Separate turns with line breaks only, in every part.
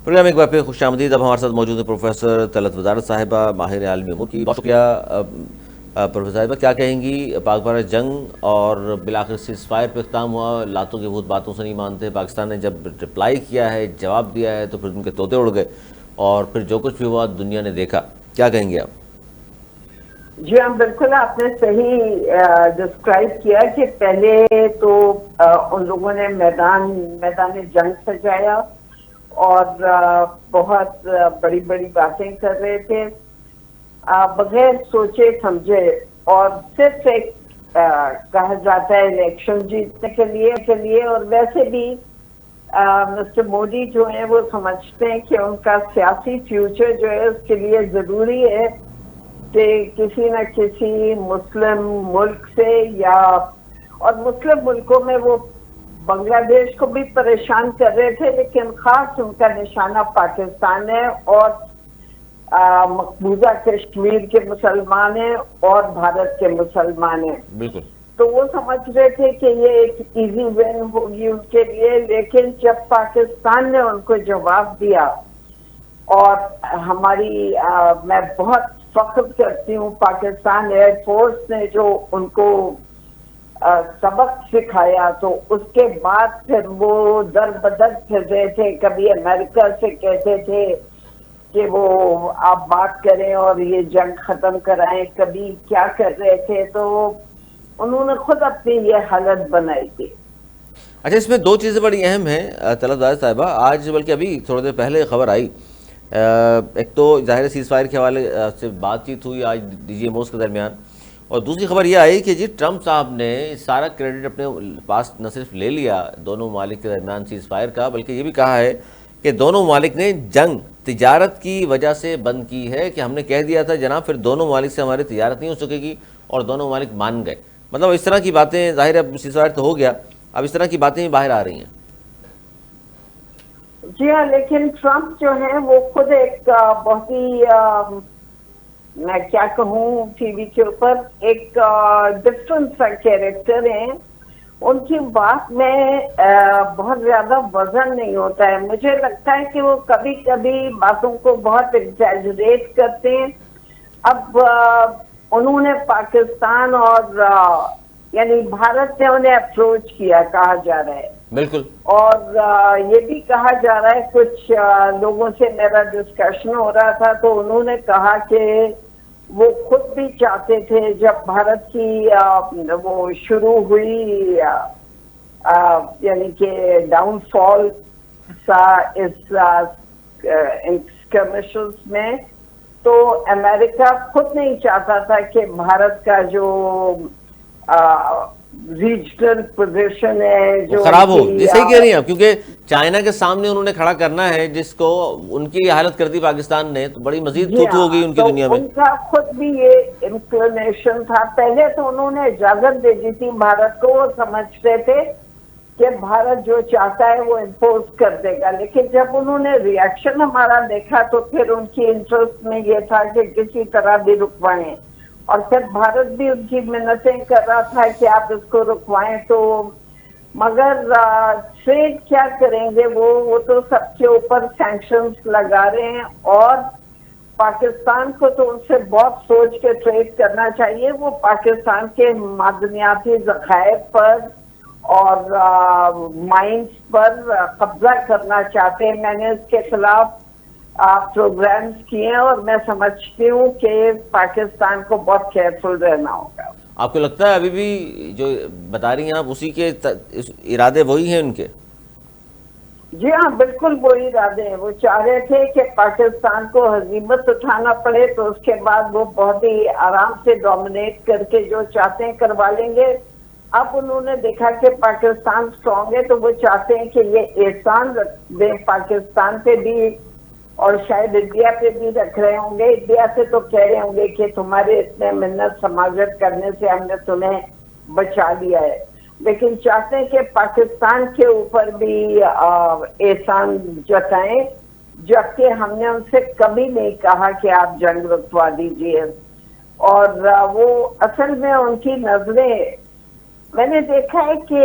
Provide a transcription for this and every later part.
Programme ایک بار پھر خوش آمدید. اب ہمارے ساتھ موجود ہے پروفیسر طلعت وزارت صاحبہ, ماہر عالمی امور کی. بہت شکریہ پروفیسر صاحبہ. کیا کہیں گی پاک بھارت جنگ اور بالآخر سیز فائر پہ اختتام ہوا, لاتوں کی بھوت باتوں سے نہیں مانتے. پاکستان نے جب رپلائی کیا ہے, جواب دیا ہے, تو پھر ان کے طوطے اڑ گئے اور پھر جو کچھ بھی ہوا دنیا نے دیکھا. کیا کہیں گے آپ؟
جی ہاں بالکل, آپ نے صحیح ڈسکرائب کیا کہ پہلے تو ان لوگوں نے میدان جنگ سجایا اور بہت بڑی بڑی باتیں کر رہے تھے بغیر سوچے سمجھے, اور صرف ایک کہا جاتا ہے الیکشن جیتنے کے لیے. اور ویسے بھی مسٹر مودی جو ہیں وہ سمجھتے ہیں کہ ان کا سیاسی فیوچر جو ہے اس کے لیے ضروری ہے کہ کسی نہ کسی مسلم ملک سے اور مسلم ملکوں میں وہ بنگلہ دیش کو بھی پریشان کر رہے تھے, لیکن خاص ان کا نشانہ پاکستان ہے اور مقبوضہ کشمیر کے مسلمان ہیں اور بھارت کے مسلمان ہیں.
بالکل.
تو وہ سمجھ رہے تھے کہ یہ ایک ایزی ون ہوگی ان کے لیے, لیکن جب پاکستان نے ان کو جواب دیا, اور میں بہت فخر کرتی ہوں پاکستان ایئر فورس نے جو ان کو سبق سکھایا, تو اس کے بعد پھر وہ در بدر پھر رہے تھے. کبھی امریکہ سے کہتے تھے کہ وہ آپ بات کریں اور یہ جنگ ختم کرائیں, کبھی کیا کر رہے تھے. تو انہوں نے خود اپنی یہ حالت بنائی تھی.
اچھا, اس میں دو چیزیں بڑی اہم ہیں طلعت وزارت صاحبہ. آج بلکہ ابھی تھوڑی دیر پہلے خبر آئی, ایک تو ظاہر سیز فائر کے حوالے سے بات چیت ہوئی آج ڈی جی ایم اوز کے درمیان, اور دوسری خبر یہ آئی کہ جی ٹرمپ صاحب نے سارا کریڈٹ اپنے پاس نہ صرف لے لیا دونوں ممالک کے درمیان سیز فائر کا, بلکہ یہ بھی کہا ہے کہ دونوں ممالک نے جنگ تجارت کی وجہ سے بند کی ہے. کہ ہم نے کہہ دیا تھا جناب پھر دونوں ممالک سے ہماری تجارت نہیں ہو سکے گی, اور دونوں ممالک مان گئے. مطلب اس طرح کی باتیں, ظاہر ہے اب سیز فائر تو ہو گیا, اب اس طرح کی باتیں بھی باہر آ رہی ہیں.
جی ہاں, لیکن ٹرمپ جو ہیں وہ خود ایک بہت ہی میں کیا کہوں ٹی وی کے اوپر ایک ڈفرنٹ سا کیریکٹر ہیں. ان کی بات میں بہت زیادہ وزن نہیں ہوتا ہے. مجھے لگتا ہے کہ وہ کبھی کبھی باتوں کو بہت ایگزیجریٹ کرتے ہیں. اب انہوں نے پاکستان اور یعنی بھارت نے انہیں اپروچ کیا, کہا جا رہا ہے.
بالکل.
اور یہ بھی کہا جا رہا ہے, کچھ لوگوں سے میرا ڈسکشن ہو رہا تھا تو انہوں نے کہا کہ وہ خود بھی چاہتے تھے جب بھارت کی وہ شروع ہوئی یعنی کہ ڈاؤن فال سا اس اسکرمشز میں, تو امریکہ خود نہیں چاہتا تھا کہ بھارت کا جو ریجنل پوزیشن ہے جو
خراب ہو. یہ صحیح کہہ رہی ہیں آپ, کیونکہ چائنا کے سامنے انہوں نے کھڑا کرنا ہے جس کو ان کی حالت کر دی پاکستان نے, تو بڑی مزید تو ہو گئی ان کی دنیا میں.
ان کا خود بھی یہ انکلینیشن تھا. پہلے تو انہوں نے اجازت دے دی تھی بھارت کو, وہ سمجھتے تھے کہ بھارت جو چاہتا ہے وہ امپوز کر دے گا, لیکن جب انہوں نے ریئیکشن ہمارا دیکھا تو پھر ان کی انٹرسٹ میں یہ تھا کہ کسی طرح بھی رکوائیں, اور پھر بھارت بھی ان کی منتیں کر رہا تھا کہ آپ اس کو رکوائیں. تو مگر ٹریڈ کیا کریں گے, وہ تو سب کے اوپر سینکشنز لگا رہے ہیں, اور پاکستان کو تو ان سے بہت سوچ کے ٹریڈ کرنا چاہیے. وہ پاکستان کے معدنیاتی ذخائر پر اور مائنز پر قبضہ کرنا چاہتے ہیں. میں نے اس کے خلاف پروگرامز کیے ہیں, اور میں سمجھتی ہوں کہ پاکستان کو بہت کیئرفل رہنا ہوگا.
آپ کو لگتا ہے ابھی بھی جو بتا رہی ہیں آپ اسی کے ارادے وہی ہیں ان کے؟
جی ہاں بالکل وہی ارادے ہیں. وہ چاہ رہے تھے کہ پاکستان کو ہزیمت اٹھانا پڑے تو اس کے بعد وہ بہت ہی آرام سے ڈومینیٹ کر کے جو چاہتے ہیں کروا لیں گے. اب انہوں نے دیکھا کہ پاکستان اسٹرانگ ہے تو وہ چاہتے ہیں کہ یہ احسان دیں پاکستان پہ بھی, اور شاید انڈیا پہ بھی رکھ رہے ہوں گے. انڈیا سے تو کہہ رہے ہوں گے کہ تمہارے اتنے منت سماجت کرنے سے ہم نے تمہیں بچا لیا ہے, لیکن چاہتے ہیں کہ پاکستان کے اوپر بھی احسان جتائیں, جبکہ ہم نے ان سے کبھی نہیں کہا کہ آپ جنگ رکوا دیجیے. اور وہ اصل میں ان کی نظریں, میں نے دیکھا ہے کہ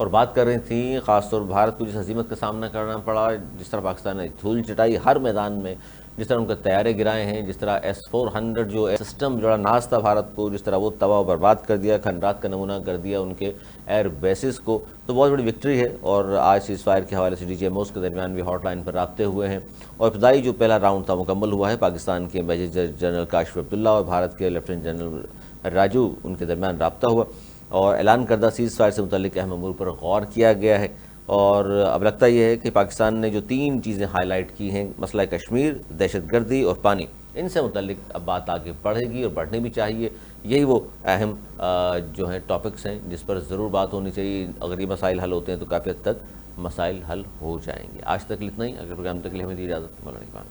اور بات کر رہی تھیں خاص طور بھارت کو جس ہزیمت کا سامنا کرنا پڑا، جس طرح پاکستان نے دھول چٹائی ہر میدان میں، جس طرح ان کے طیارے گرائے ہیں، جس طرح S-400 جو سسٹم جوڑا ناز تھا بھارت کو، جس طرح وہ تباہ و برباد کر دیا، کھنڈرات کا نمونہ کر دیا ان کے ایئر بیسز کو، تو بہت بڑی وکٹری ہے۔ اور آج سیز فائر کے حوالے سے DGMOs کے درمیان بھی ہاٹ لائن پر رابطے ہوئے ہیں، اور ابتدائی جو پہلا راؤنڈ تھا مکمل ہوا ہے۔ پاکستان کے میجر جنرل کاشف عبداللہ اور بھارت کے لیفٹیننٹ جنرل راجو ان کے درمیان رابطہ ہوا، اور اعلان کردہ سیز فائر سے متعلق اہم امور پر غور کیا گیا ہے۔ اور اب لگتا یہ ہے کہ پاکستان نے جو 3 چیزیں ہائی لائٹ کی ہیں، مسئلہ کشمیر، دہشت گردی اور پانی، ان سے متعلق اب بات آگے بڑھے گی اور بڑھنی بھی چاہیے۔ یہی وہ اہم جو ہیں ٹاپکس ہیں جس پر ضرور بات ہونی چاہیے۔ اگر یہ مسائل حل ہوتے ہیں تو کافی حد تک مسائل حل ہو جائیں گے۔ آج تک اتنا ہی، اگر پروگرام تک لیے ہمیں دی اجازت، مولانا اقبال۔